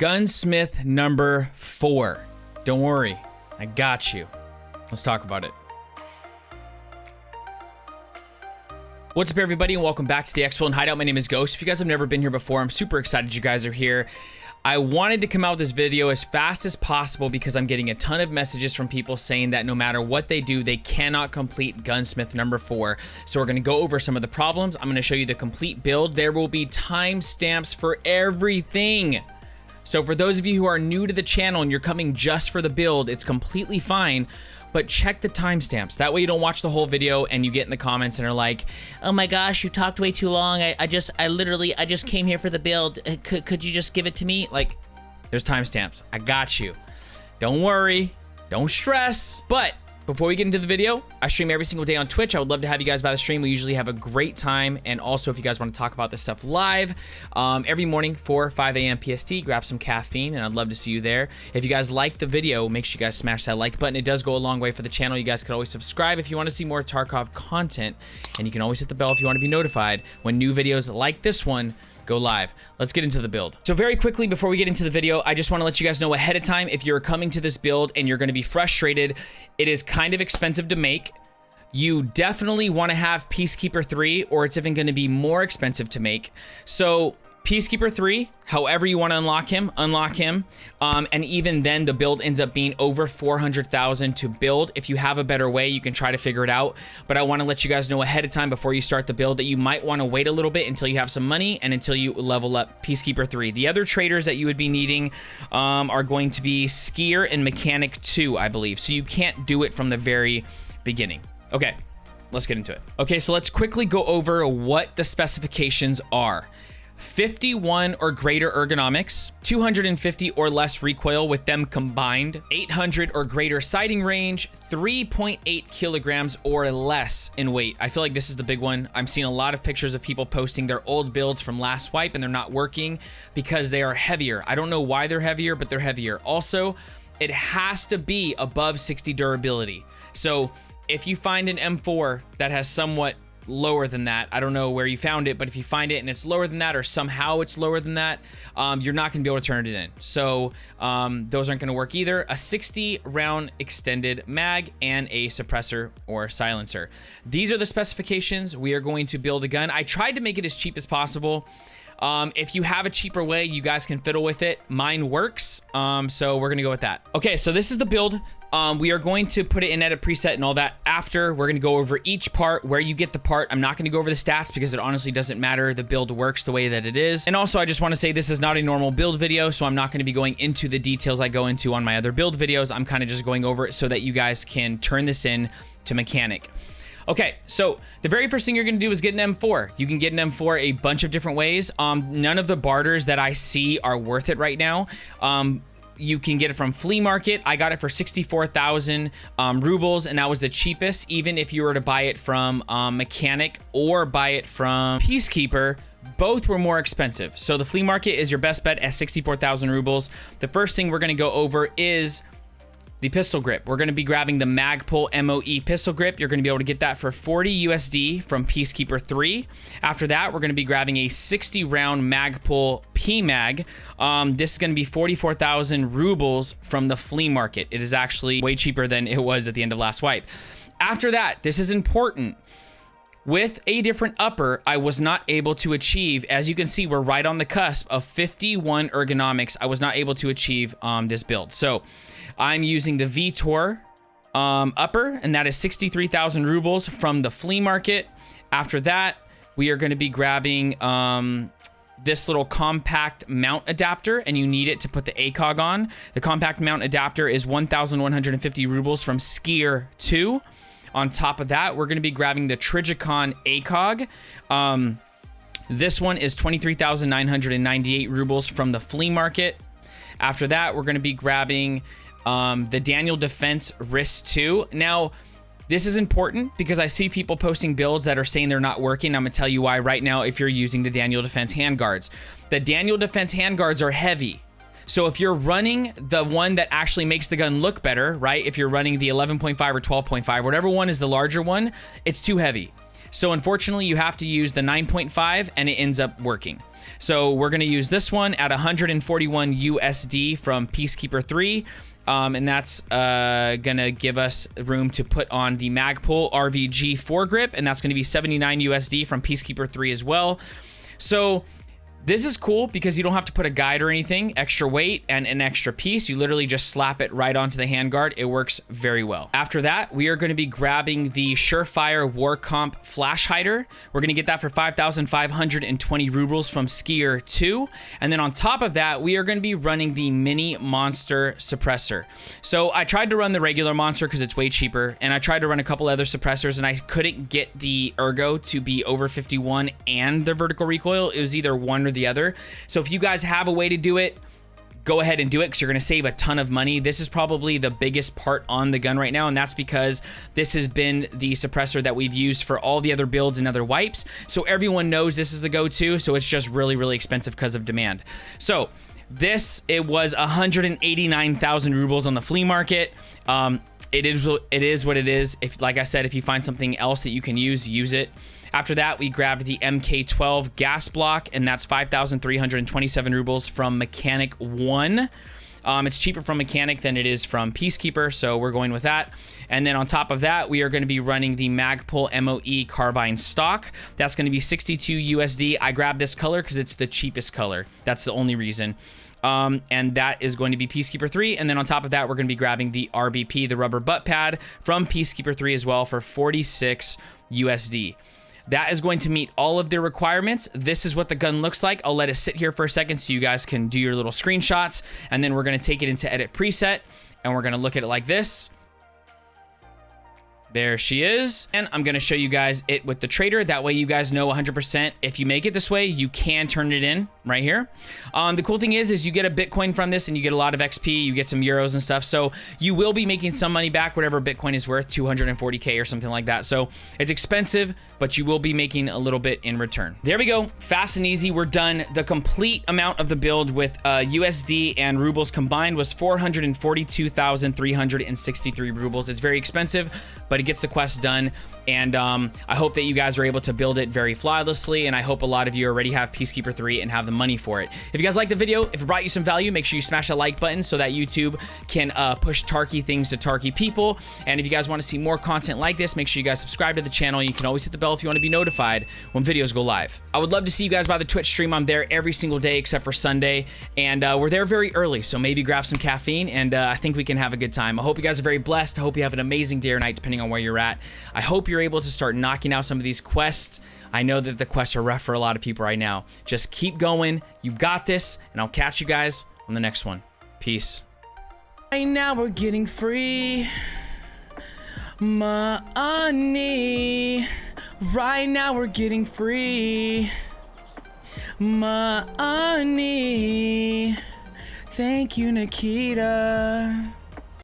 Gunsmith number 4. Don't worry, I got you. Let's talk about it. What's up, everybody, and welcome back to the Exfil and Hideout. My name is Ghost. If you guys have never been here before, I'm super excited you guys are here. I wanted to come out with this video as fast as possible because I'm getting a ton of messages from people saying that no matter what they do, they cannot complete Gunsmith number 4. So we're going to go over some of the problems. I'm going to show you the complete build. There will be timestamps for everything. So for those of you who are new to the channel and you're coming just for the build, it's completely fine. But check the timestamps. That way you don't watch the whole video and you get in the comments and are like, oh my gosh, you talked way too long. I just came here for the build. Could you just give it to me? Like, there's timestamps. I got you. Don't worry. Don't stress. But before we get into the video, I stream every single day on Twitch. I would love to have you guys by the stream. We usually have a great time. And also, if you guys want to talk about this stuff live, every morning, 4 or 5 a.m. PST, grab some caffeine, and I'd love to see you there. If you guys like the video, make sure you guys smash that like button. It does go a long way for the channel. You guys can always subscribe if you want to see more Tarkov content. And you can always hit the bell if you want to be notified when new videos like this one go live. Let's get into the build. So very quickly, before we get into the video, I just want to let you guys know ahead of time, if you're coming to this build and you're going to be frustrated, it is kind of expensive to make. You definitely want to have Peacekeeper 3, or it's even going to be more expensive to make. So Peacekeeper 3, however you want to unlock him. And even then, the build ends up being over 400,000 to build. If you have a better way, you can try to figure it out. But I want to let you guys know ahead of time before you start the build that you might want to wait a little bit until you have some money and until you level up Peacekeeper 3. The other traders that you would be needing are going to be Skier and Mechanic 2, I believe. So you can't do it from the very beginning. Okay, let's get into it. Okay, so let's quickly go over what the specifications are. 51 or greater ergonomics, 250 or less recoil with them combined, 800 or greater sighting range, 3.8 kilograms or less in weight. I feel like this is the big one. I'm seeing a lot of pictures of people posting their old builds from last wipe and they're not working because they are heavier. I don't know why they're heavier, but they're heavier. Also, it has to be above 60 durability. So if you find an M4 that has somewhat lower than that, I don't know where you found it, but if you find it and it's lower than that, or somehow it's lower than that, you're not gonna be able to turn it in. So those aren't gonna work either. A 60 round extended mag and a suppressor or silencer. These are the specifications. We are going to build a gun. I tried to make it as cheap as possible. If you have a cheaper way, you guys can fiddle with it. Mine works, so we're gonna go with that. Okay, so this is the build. We are going to put it in edit preset and all that after. We're gonna go over each part, where you get the part. I'm not gonna go over the stats because it honestly doesn't matter. The build works the way that it is. And also, I just wanna say this is not a normal build video, so I'm not gonna be going into the details I go into on my other build videos. I'm kind of just going over it so that you guys can turn this in to mechanic. Okay, so the very first thing you're gonna do is get an M4. You can get an M4 a bunch of different ways. None of the barters that I see are worth it right now. You can get it from flea market. I got it for 64,000 rubles, and that was the cheapest. Even if you were to buy it from mechanic or buy it from Peacekeeper, both were more expensive. So the flea market is your best bet at 64,000 rubles. The first thing we're gonna go over is the pistol grip. We're going to be grabbing the Magpul MOE pistol grip. You're going to be able to get that for 40 USD from Peacekeeper 3. After that, we're going to be grabbing a 60 round Magpul PMag. This is going to be 44,000 rubles from the flea market. It is actually way cheaper than it was at the end of last wipe. After that, this is important. With a different upper, I was not able to achieve, as you can see, we're right on the cusp of 51 ergonomics. I was not able to achieve this build. So I'm using the Vitor upper, and that is 63,000 rubles from the flea market. After that, we are going to be grabbing this little compact mount adapter, and you need it to put the ACOG on. The compact mount adapter is 1,150 rubles from Skier 2. On top of that, we're going to be grabbing the Trigicon ACOG. This one is 23,998 rubles from the flea market. After that, we're going to be grabbing the Daniel Defense Wrist 2. Now, this is important because I see people posting builds that are saying they're not working. I'm going to tell you why right now if you're using the Daniel Defense handguards. The Daniel Defense handguards are heavy. So if you're running the one that actually makes the gun look better, right? If you're running the 11.5 or 12.5, whatever one is the larger one, it's too heavy. So unfortunately, you have to use the 9.5 and it ends up working. So we're gonna use this one at 141 USD from Peacekeeper 3. And that's gonna give us room to put on the Magpul RVG foregrip, and that's gonna be 79 USD from Peacekeeper 3 as well. So this is cool because you don't have to put a guide or anything, extra weight and an extra piece. You literally just slap it right onto the handguard. It works very well. After that, we are going to be grabbing the Surefire War Comp Flash Hider. We're going to get that for 5,520 rubles from Skier 2. And then on top of that, we are going to be running the Mini Monster Suppressor. So I tried to run the regular monster because it's way cheaper, and I tried to run a couple other suppressors, and I couldn't get the ergo to be over 51 and the vertical recoil. It was either one or the other. So if you guys have a way to do it, go ahead and do it because you're going to save a ton of money. This is probably the biggest part on the gun right now, and that's because this has been the suppressor that we've used for all the other builds and other wipes. So everyone knows this is the go-to, so it's just really, really expensive because of demand. So it was 189,000 rubles on the flea market. It is what it is. If, like I said, if you find something else that you can use it. After that, we grabbed the MK12 gas block, and that's 5,327 rubles from Mechanic 1. It's cheaper from Mechanic than it is from Peacekeeper, so we're going with that. And then on top of that, we are going to be running the Magpul MOE carbine stock. That's going to be 62 USD. I grabbed this color because it's the cheapest color. That's the only reason. And that is going to be Peacekeeper 3. And then on top of that, we're going to be grabbing the RBP, the rubber butt pad, from Peacekeeper 3 as well for 46 USD. That is going to meet all of their requirements. This is what the gun looks like. I'll let it sit here for a second so you guys can do your little screenshots. And then we're going to take it into edit preset, and we're going to look at it like this. There she is. And I'm going to show you guys it with the trader. That way you guys know 100%. If you make it this way, you can turn it in right here. The cool thing is you get a Bitcoin from this, and you get a lot of XP. You get some euros and stuff. So you will be making some money back, whatever Bitcoin is worth, 240K or something like that. So it's expensive, but you will be making a little bit in return. There we go. Fast and easy. We're done. The complete amount of the build with USD and rubles combined was 442,363 rubles. It's very expensive, but it gets the quest done. And I hope that you guys are able to build it very flawlessly, and I hope a lot of you already have Peacekeeper 3 and have the money for it. If you guys liked the video, if it brought you some value, make sure you smash that like button so that YouTube can push Tarky things to Tarky people. And if you guys want to see more content like this, make sure you guys subscribe to the channel. You can always hit the bell if you want to be notified when videos go live. I would love to see you guys by the Twitch stream. I'm there every single day except for Sunday, and we're there very early, so maybe grab some caffeine, and I think we can have a good time. I hope you guys are very blessed. I hope you have an amazing day or night depending on where you're at. I hope you're able to start knocking out some of these quests. I know that the quests are rough for a lot of people right now. Just keep going. You got this, and I'll catch you guys on the next one. Peace. Right now we're getting free money. Right now we're getting free money. Thank you, Nikita.